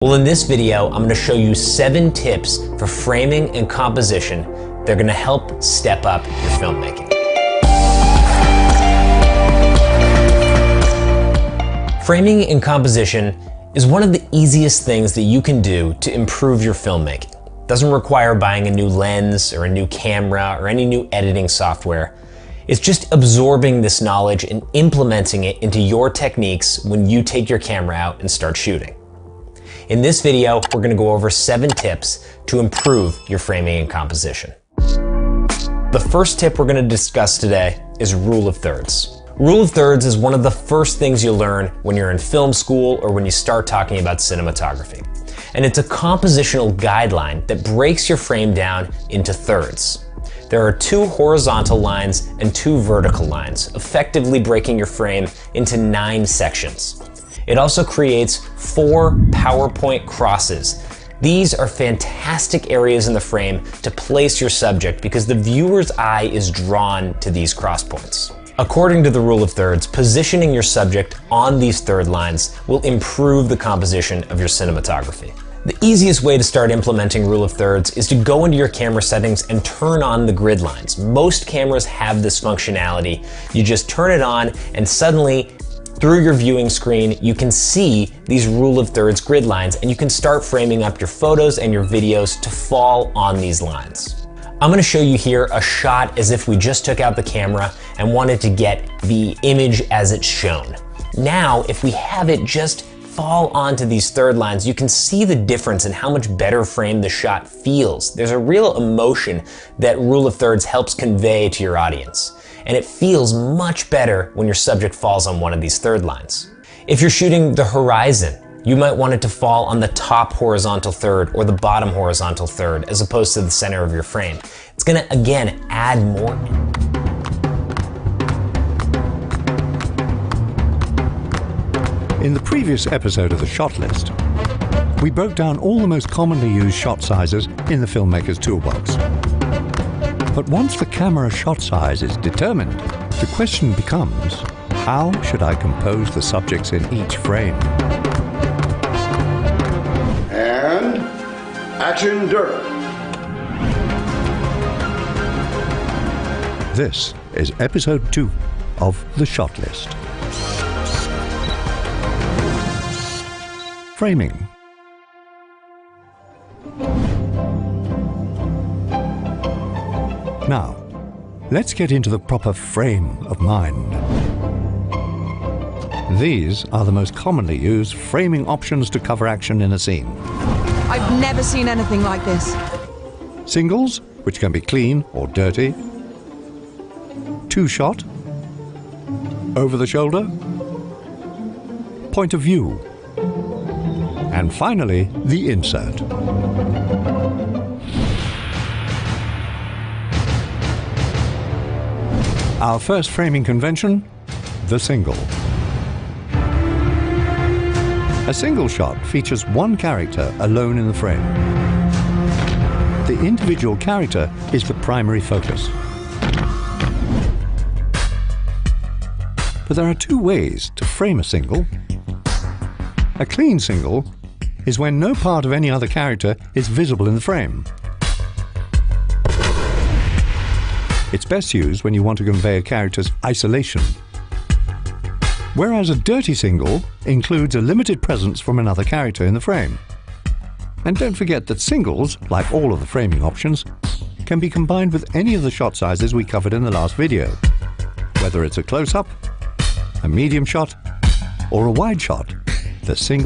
Well, in this video, I'm gonna show you 7 tips for framing and composition that are gonna help step up your filmmaking. Framing and composition is one of the easiest things that you can do to improve your filmmaking. It doesn't require buying a new lens or a new camera or any new editing software. It's just absorbing this knowledge and implementing it into your techniques when you take your camera out and start shooting. In this video, we're gonna go over 7 tips to improve your framing and composition. The first tip we're gonna discuss today is rule of thirds. Rule of thirds is one of the first things you learn when you're in film school or when you start talking about cinematography. And it's a compositional guideline that breaks your frame down into thirds. There are 2 horizontal lines and 2 vertical lines, effectively breaking your frame into 9 sections. It also creates 4 PowerPoint crosses. These are fantastic areas in the frame to place your subject because the viewer's eye is drawn to these cross points. According to the rule of thirds, positioning your subject on these third lines will improve the composition of your cinematography. The easiest way to start implementing rule of thirds is to go into your camera settings and turn on the grid lines. Most cameras have this functionality. You just turn it on and suddenly, through your viewing screen, you can see these rule of thirds grid lines and you can start framing up your photos and your videos to fall on these lines. I'm gonna show you here a shot as if we just took out the camera and wanted to get the image as it's shown. Now, if we have it just fall onto these third lines, you can see the difference in how much better framed the shot feels. There's a real emotion that rule of thirds helps convey to your audience. And it feels much better when your subject falls on one of these third lines. If you're shooting the horizon, you might want it to fall on the top horizontal third or the bottom horizontal third as opposed to the center of your frame. It's gonna, again, add more. In the previous episode of the Shot List, we broke down all the most commonly used shot sizes in the filmmaker's toolbox. But once the camera shot size is determined, the question becomes, how should I compose the subjects in each frame? And action, Dirk. This is episode 2 of the Shot List. Framing. Now, let's get into the proper frame of mind. These are the most commonly used framing options to cover action in a scene. I've never seen anything like this. Singles, which can be clean or dirty. 2-shot. Over the shoulder. Point of view. And finally, the insert. Our first framing convention, the single. A single shot features one character alone in the frame. The individual character is the primary focus. But there are 2 ways to frame a single. A clean single is when no part of any other character is visible in the frame. It's best used when you want to convey a character's isolation. Whereas a dirty single includes a limited presence from another character in the frame. And don't forget that singles, like all of the framing options, can be combined with any of the shot sizes we covered in the last video. Whether it's a close-up, a medium shot, or a wide shot, the single